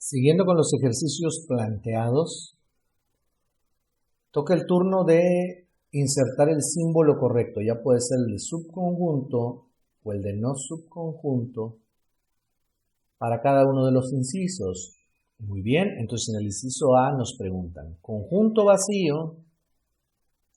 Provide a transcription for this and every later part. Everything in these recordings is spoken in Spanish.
Siguiendo con los ejercicios planteados, toca el turno de insertar el símbolo correcto. Ya puede ser el de subconjunto o el de no subconjunto para cada uno de los incisos. Muy bien, entonces en el inciso A nos preguntan, conjunto vacío,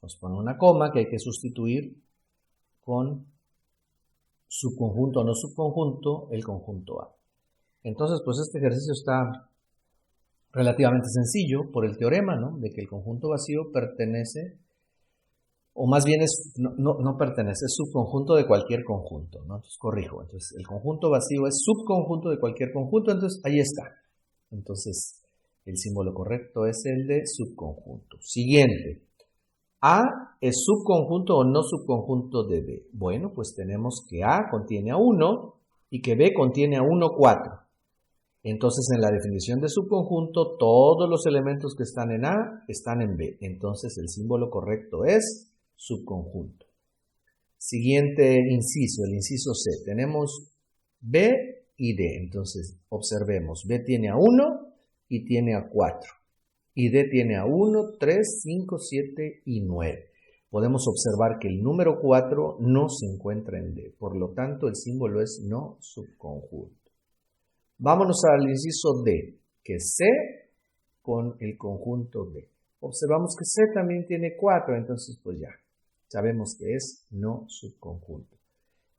nos pone una coma que hay que sustituir con subconjunto o no subconjunto, el conjunto A. Entonces, pues este ejercicio está relativamente sencillo por el teorema, ¿no? De que el conjunto vacío pertenece, o más bien no pertenece, es subconjunto de cualquier conjunto, ¿no? Entonces corrijo, entonces el conjunto vacío es subconjunto de cualquier conjunto, entonces ahí está. Entonces el símbolo correcto es el de subconjunto. Siguiente, A es subconjunto o no subconjunto de B. Bueno, pues tenemos que A contiene a 1 y que B contiene a 1, 4. Entonces, en la definición de subconjunto, todos los elementos que están en A están en B. Entonces, el símbolo correcto es subconjunto. Siguiente inciso, el inciso C. Tenemos B y D. Entonces, observemos. B tiene a 1 y tiene a 4. Y D tiene a 1, 3, 5, 7 y 9. Podemos observar que el número 4 no se encuentra en D. Por lo tanto, el símbolo es no subconjunto. Vámonos al inciso D, que es C con el conjunto D. Observamos que C también tiene 4, entonces pues ya sabemos que es no subconjunto.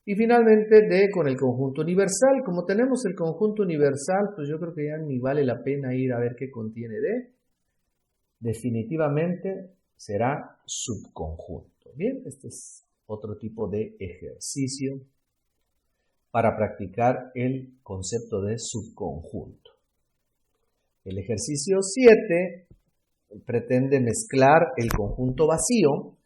Y finalmente D con el conjunto universal. Como tenemos el conjunto universal, pues yo creo que ya ni vale la pena ir a ver qué contiene D. Definitivamente será subconjunto. Bien, este es otro tipo de ejercicio para practicar el concepto de subconjunto. El ejercicio 7 pretende mezclar el conjunto vacío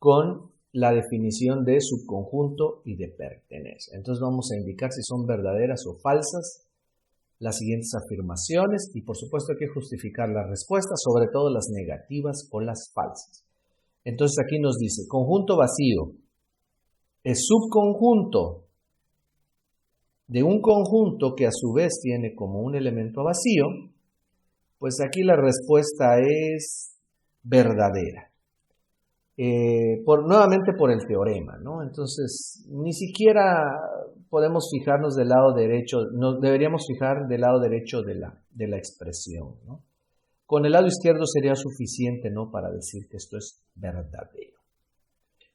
con la definición de subconjunto y de pertenece. Entonces vamos a indicar si son verdaderas o falsas las siguientes afirmaciones y por supuesto hay que justificar las respuestas, sobre todo las negativas o las falsas. Entonces aquí nos dice, conjunto vacío es subconjunto de un conjunto que a su vez tiene como un elemento vacío, pues aquí la respuesta es verdadera. Nuevamente por el teorema, ¿no? Entonces, ni siquiera podemos fijarnos del lado derecho, nos deberíamos fijar del lado derecho de la expresión, ¿no? Con el lado izquierdo sería suficiente, ¿no? Para decir que esto es verdadero.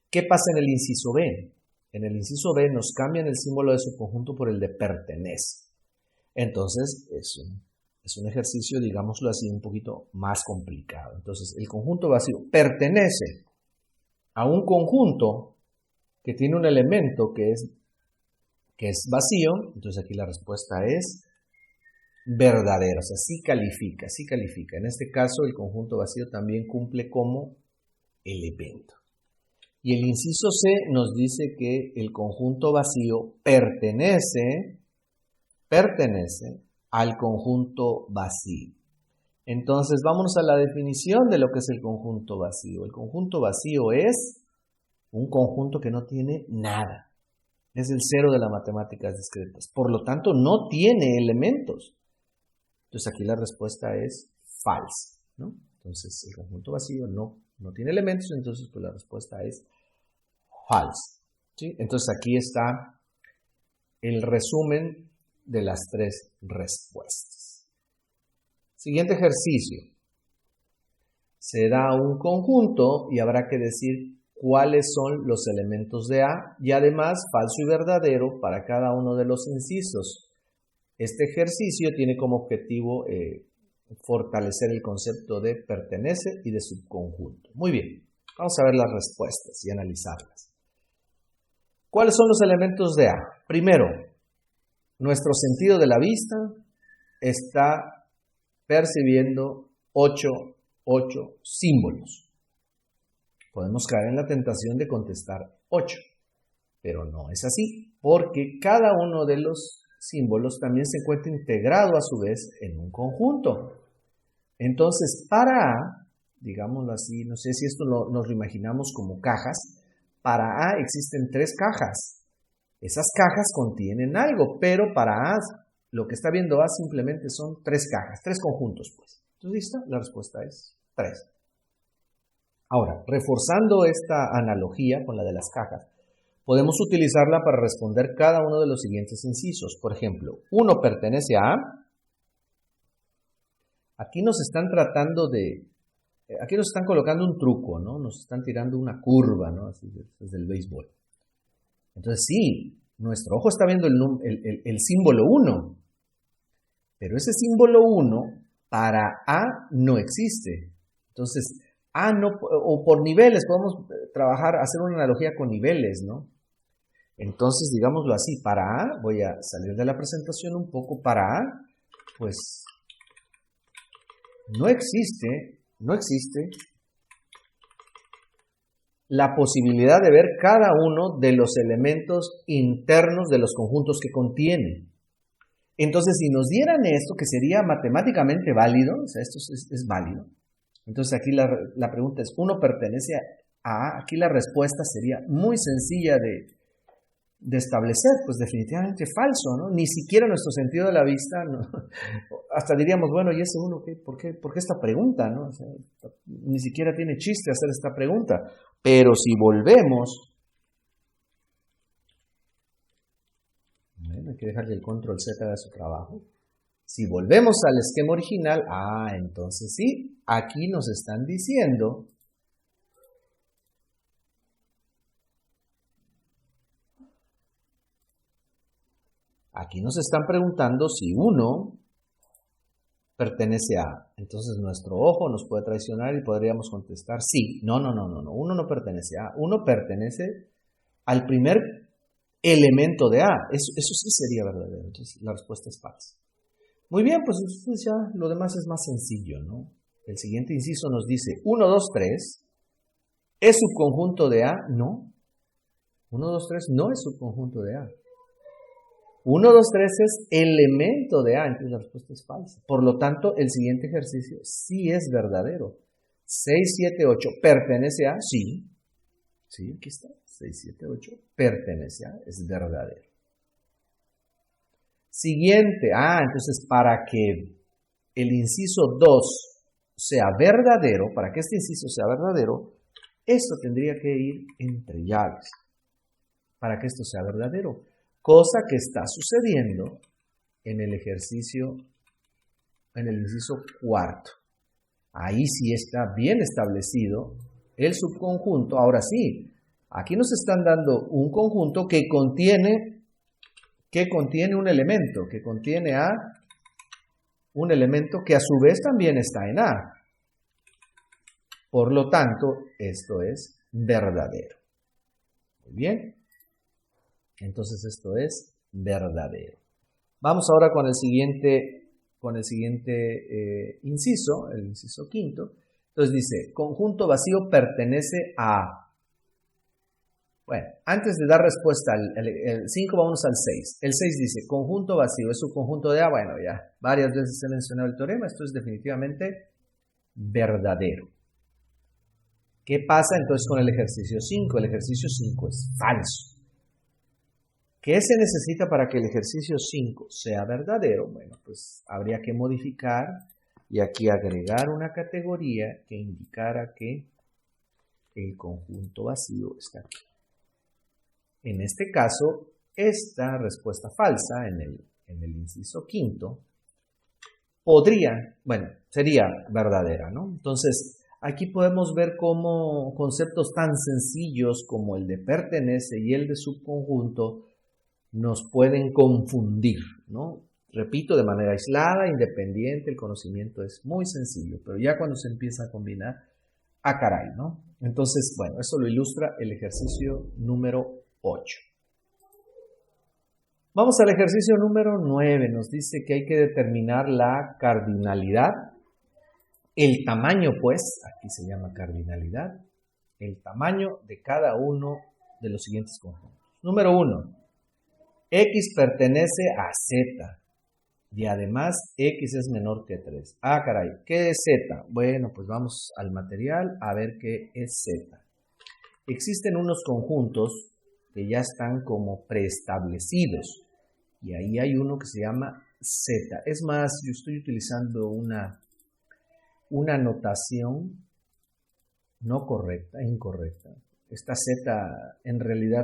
¿Qué pasa en el inciso B? En el inciso B nos cambian el símbolo de subconjunto por el de pertenece. Entonces, es un ejercicio, digámoslo así, un poquito más complicado. Entonces, el conjunto vacío pertenece a un conjunto que tiene un elemento que es vacío. Entonces, aquí la respuesta es verdadera. O sea, sí califica, sí califica. En este caso, el conjunto vacío también cumple como elemento. Y el inciso C nos dice que el conjunto vacío pertenece al conjunto vacío. Entonces, vámonos a la definición de lo que es el conjunto vacío. El conjunto vacío es un conjunto que no tiene nada. Es el cero de las matemáticas discretas. Por lo tanto, no tiene elementos. Entonces, aquí la respuesta es falsa, ¿no? Entonces, el conjunto vacío no tiene elementos, entonces pues la respuesta es falsa, ¿sí? Entonces, aquí está el resumen de las tres respuestas. Siguiente ejercicio. Se da un conjunto y habrá que decir cuáles son los elementos de A y además falso y verdadero para cada uno de los incisos. Este ejercicio tiene como objetivo fortalecer el concepto de pertenece y de subconjunto. Muy bien, vamos a ver las respuestas y analizarlas. ¿Cuáles son los elementos de A? Primero, nuestro sentido de la vista está percibiendo 8 símbolos. Podemos caer en la tentación de contestar 8, pero no es así, porque cada uno de los símbolos también se encuentra integrado a su vez en un conjunto. Entonces, para A, digámoslo así, no sé si esto nos lo imaginamos como cajas, para A existen 3 cajas. Esas cajas contienen algo, pero para A lo que está viendo A simplemente son 3 cajas, 3 conjuntos, pues. Entonces, ¿listo? La respuesta es 3. Ahora, reforzando esta analogía con la de las cajas, podemos utilizarla para responder cada uno de los siguientes incisos. Por ejemplo, 1 pertenece a A. Aquí nos están aquí nos están colocando un truco, ¿no? Nos están tirando una curva, ¿no? Así desde el béisbol. Entonces, sí, nuestro ojo está viendo el símbolo 1, pero ese símbolo 1 para A no existe. Entonces, A no, o por niveles, podemos trabajar, hacer una analogía con niveles, ¿no? Entonces, digámoslo así, para A, voy a salir de la presentación un poco, para A, pues no existe la posibilidad de ver cada uno de los elementos internos de los conjuntos que contiene. Entonces, si nos dieran esto, que sería matemáticamente válido, o sea, esto es válido. Entonces, aquí la pregunta es, ¿1 pertenece a A? Aquí la respuesta sería muy sencilla de establecer, pues definitivamente falso, ¿no? Ni siquiera nuestro sentido de la vista, ¿no? Hasta diríamos, bueno, ¿y ese 1 qué? ¿Por qué esta pregunta, no? O sea, ni siquiera tiene chiste hacer esta pregunta. Pero si volvemos, bueno, hay que dejar que el control Z haga su trabajo. Si volvemos al esquema original, entonces sí, aquí nos están diciendo aquí nos están preguntando si 1 pertenece a. Entonces nuestro ojo nos puede traicionar y podríamos contestar sí. No. 1 no pertenece a. 1 pertenece al primer elemento de A. Eso sí sería verdadero. Entonces la respuesta es falsa. Muy bien, pues ya lo demás es más sencillo, ¿no? El siguiente inciso nos dice 1, 2, 3. ¿Es subconjunto de A? No. 1, 2, 3 no es subconjunto de A. 1, 2, 3 es elemento de A, entonces la respuesta es falsa. Por lo tanto, el siguiente ejercicio sí es verdadero. 6, 7, 8, ¿pertenece a? Sí. Sí, aquí está. 6, 7, 8, pertenece a, es verdadero. Siguiente, entonces para que el inciso 2 sea verdadero, para que este inciso sea verdadero, esto tendría que ir entre llaves. Para que esto sea verdadero. Cosa que está sucediendo en el ejercicio, en el inciso 4. Ahí sí está bien establecido el subconjunto. Ahora sí, aquí nos están dando un conjunto que contiene un elemento, que contiene un elemento que a su vez también está en A. Por lo tanto, esto es verdadero. Muy bien. Entonces esto es verdadero. Vamos ahora con el siguiente inciso, el inciso 5. Entonces dice, conjunto vacío pertenece a. Bueno, antes de dar respuesta al 5, vamos al 6. El 6 dice, conjunto vacío, ¿es subconjunto de A? Bueno, ya varias veces he mencionado el teorema, esto es definitivamente verdadero. ¿Qué pasa entonces con el ejercicio 5? El ejercicio 5 es falso. ¿Qué se necesita para que el ejercicio 5 sea verdadero? Bueno, pues habría que modificar y aquí agregar una categoría que indicara que el conjunto vacío está aquí. En este caso, esta respuesta falsa en el inciso 5 sería verdadera, ¿no? Entonces, aquí podemos ver cómo conceptos tan sencillos como el de pertenece y el de subconjunto nos pueden confundir, ¿no? Repito, de manera aislada, independiente, el conocimiento es muy sencillo, pero ya cuando se empieza a combinar, caray, ¿no? Entonces, bueno, eso lo ilustra el ejercicio número 8. Vamos al ejercicio número 9, nos dice que hay que determinar la cardinalidad, el tamaño, pues, aquí se llama cardinalidad, el tamaño de cada uno de los siguientes conjuntos. Número 1. X pertenece a Z y además X es menor que 3. Caray, ¿qué es Z? Bueno, pues vamos al material a ver qué es Z. Existen unos conjuntos que ya están como preestablecidos Y ahí hay uno que se llama Z. Es más, yo estoy utilizando una notación no correcta, incorrecta. Esta Z en realidad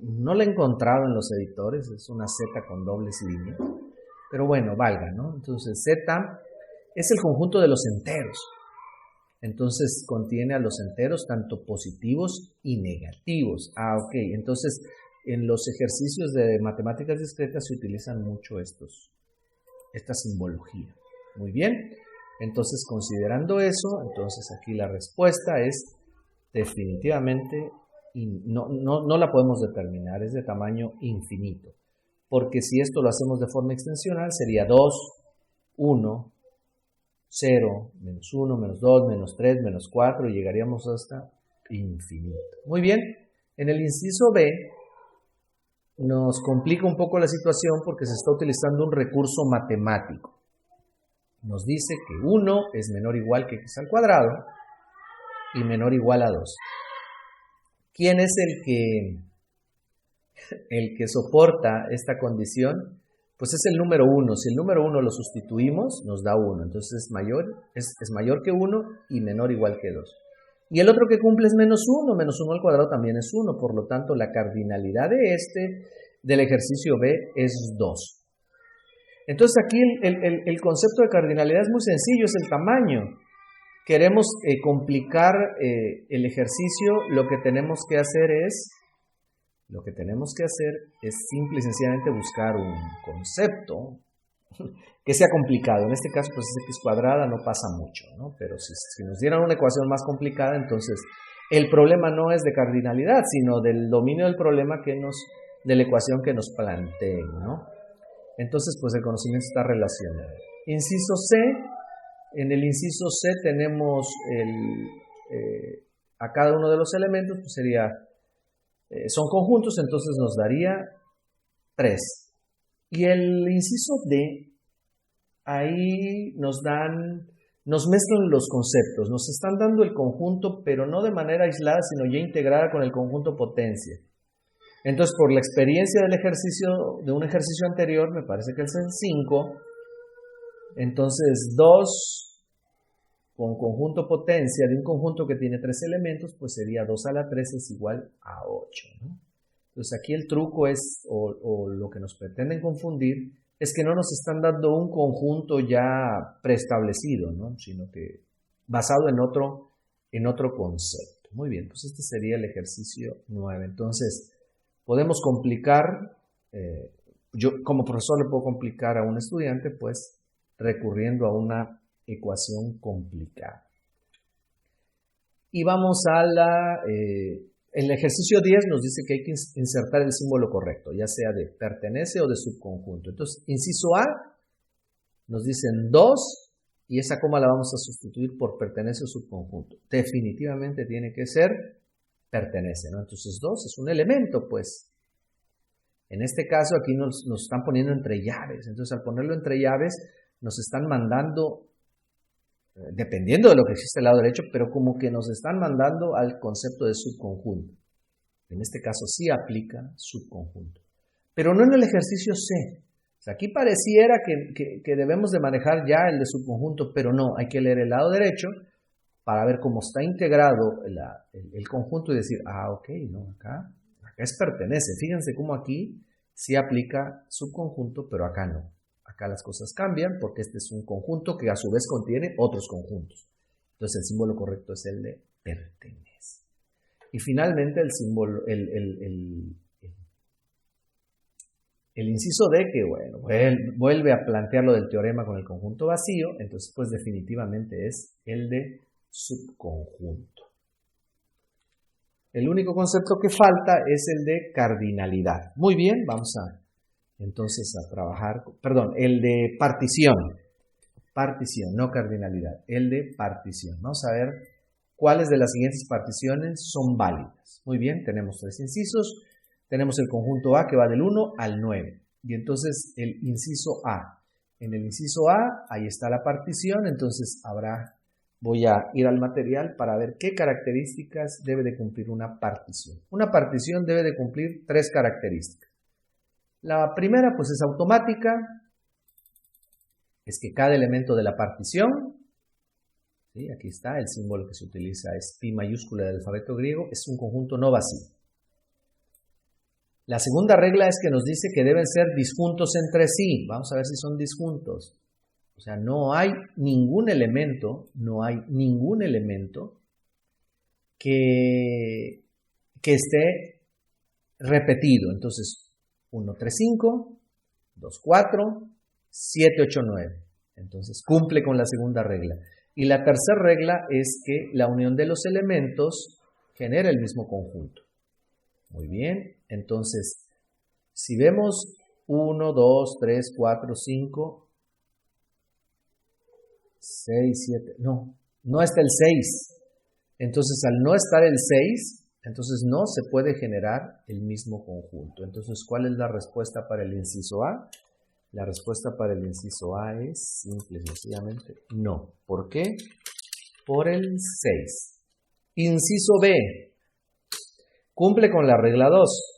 no la he encontrado en los editores, es una Z con dobles líneas. Pero bueno, valga, ¿no? Entonces Z es el conjunto de los enteros. Entonces contiene a los enteros tanto positivos y negativos. Ok. Entonces en los ejercicios de matemáticas discretas se utilizan mucho esta simbología. Muy bien. Entonces considerando eso, entonces aquí la respuesta es definitivamente, no la podemos determinar, es de tamaño infinito. Porque si esto lo hacemos de forma extensional sería 2, 1, 0, menos 1, menos 2, menos 3, menos 4 y llegaríamos hasta infinito. Muy bien, en el inciso B nos complica un poco la situación porque se está utilizando un recurso matemático. Nos dice que 1 es menor o igual que x al cuadrado y menor o igual a 2. ¿Quién es el que soporta esta condición? Pues es el número 1. Si el número 1 lo sustituimos, nos da 1. Entonces es mayor que 1 y menor o igual que 2. Y el otro que cumple es menos 1. Menos 1 al cuadrado también es 1. Por lo tanto, la cardinalidad del ejercicio B es 2. Entonces aquí el concepto de cardinalidad es muy sencillo, es el tamaño. Queremos complicar el ejercicio, lo que tenemos que hacer es simple y sencillamente buscar un concepto que sea complicado. En este caso, pues es x cuadrada, no pasa mucho, ¿no? Pero si nos dieran una ecuación más complicada, entonces el problema no es de cardinalidad, sino del dominio del problema de la ecuación que nos planteen, ¿no? Entonces, pues el conocimiento está relacionado. Inciso C. En el inciso C tenemos a cada uno de los elementos, pues son conjuntos, entonces nos daría 3. Y el inciso D, ahí nos mezclan los conceptos, nos están dando el conjunto, pero no de manera aislada, sino ya integrada con el conjunto potencia. Entonces, por la experiencia de un ejercicio anterior, me parece que es el 5, entonces 2 con conjunto potencia de un conjunto que tiene 3 elementos, pues sería 2 a la 3 es igual a 8, ¿no? Entonces aquí el truco es, o lo que nos pretenden confundir, es que no nos están dando un conjunto ya preestablecido, ¿no? Sino que basado en otro concepto. Muy bien, pues este sería el ejercicio 9. Entonces, podemos complicar, yo como profesor le puedo complicar a un estudiante, pues recurriendo a una ecuación complicada. Y vamos el ejercicio 10 nos dice que hay que insertar el símbolo correcto, ya sea de pertenece o de subconjunto. Entonces, inciso A, nos dicen 2, y esa coma la vamos a sustituir por pertenece o subconjunto. Definitivamente tiene que ser pertenece, ¿no? Entonces 2 es un elemento, pues. En este caso aquí nos están poniendo entre llaves. Entonces al ponerlo entre llaves nos están mandando, dependiendo de lo que existe al lado derecho, pero como que nos están mandando al concepto de subconjunto. En este caso sí aplica subconjunto. Pero no en el ejercicio C. O sea, aquí pareciera que debemos de manejar ya el de subconjunto, pero no, hay que leer el lado derecho para ver cómo está integrado el conjunto y decir, ok, no, acá es pertenece. Fíjense cómo aquí sí aplica subconjunto, pero acá no. Acá las cosas cambian porque este es un conjunto que a su vez contiene otros conjuntos. Entonces el símbolo correcto es el de pertenece. Y finalmente el símbolo, el inciso D, que bueno, vuelve a plantear lo del teorema con el conjunto vacío, entonces pues definitivamente es el de subconjunto. El único concepto que falta es el de cardinalidad. Muy bien, vamos entonces a trabajar, el de partición. Partición, no cardinalidad, el de partición. Vamos a ver cuáles de las siguientes particiones son válidas. Muy bien, tenemos 3 incisos. Tenemos el conjunto A que va del 1 al 9. Y entonces el inciso A. En el inciso A, ahí está la partición, entonces voy a ir al material para ver qué características debe de cumplir una partición. Una partición debe de cumplir 3 características. La primera pues es automática, es que cada elemento de la partición, ¿sí? Aquí está, el símbolo que se utiliza es pi mayúscula del alfabeto griego, es un conjunto no vacío. La segunda regla es que nos dice que deben ser disjuntos entre sí. Vamos a ver si son disjuntos. O sea, no hay ningún elemento que esté repetido. Entonces, 1, 3, 5, 2, 4, 7, 8, 9. Entonces, cumple con la segunda regla. Y la tercera regla es que la unión de los elementos genera el mismo conjunto. Muy bien, entonces, si vemos 1, 2, 3, 4, 5, 6, 7, no está el 6. Entonces, al no estar el 6, entonces no se puede generar el mismo conjunto. Entonces, ¿cuál es la respuesta para el inciso A? La respuesta para el inciso A es simple y sencillamente no. ¿Por qué? Por el 6. Inciso B. Cumple con la regla 2.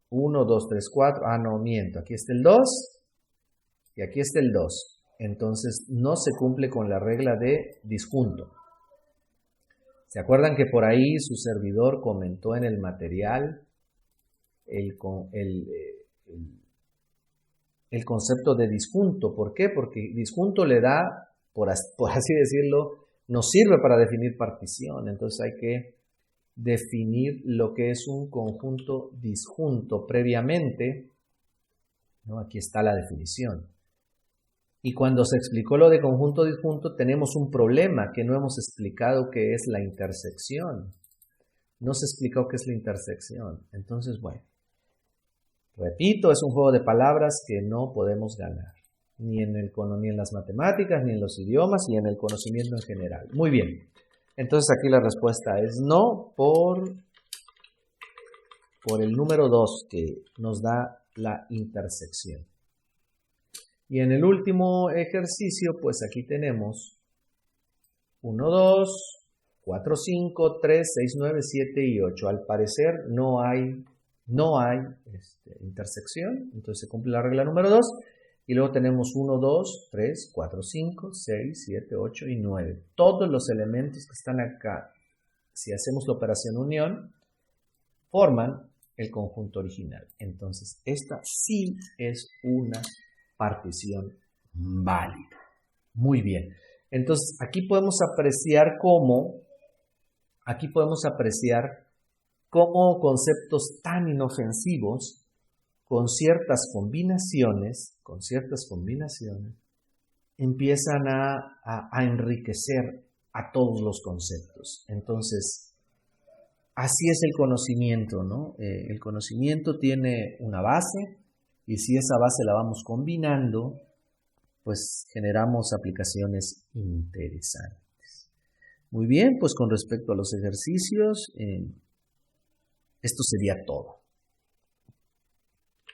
1, 2, 3, 4. Ah, no, miento. Aquí está el 2 y aquí está el 2. Entonces, no se cumple con la regla de disjunto. ¿Se acuerdan que por ahí su servidor comentó en el material el concepto de disjunto? ¿Por qué? Porque disjunto le da, por así decirlo, nos sirve para definir partición. Entonces hay que definir lo que es un conjunto disjunto previamente, ¿no? Aquí está la definición. Y cuando se explicó lo de conjunto disjunto, tenemos un problema que no hemos explicado, que es la intersección. No se explicó qué es la intersección. Entonces, bueno, repito, es un juego de palabras que no podemos ganar. Ni en las matemáticas, ni en los idiomas, ni en el conocimiento en general. Muy bien. Entonces aquí la respuesta es no por el número 2 que nos da la intersección. Y en el último ejercicio, pues aquí tenemos 1, 2, 4, 5, 3, 6, 9, 7 y 8. Al parecer no hay intersección, entonces se cumple la regla número 2. Y luego tenemos 1, 2, 3, 4, 5, 6, 7, 8 y 9. Todos los elementos que están acá, si hacemos la operación unión, forman el conjunto original. Entonces, esta sí es una partición válida. Muy bien. Entonces, aquí podemos apreciar cómo conceptos tan inofensivos, con ciertas combinaciones, empiezan a enriquecer a todos los conceptos. Entonces, así es el conocimiento, ¿no? El conocimiento tiene una base, y si esa base la vamos combinando, pues generamos aplicaciones interesantes. Muy bien, pues con respecto a los ejercicios, esto sería todo.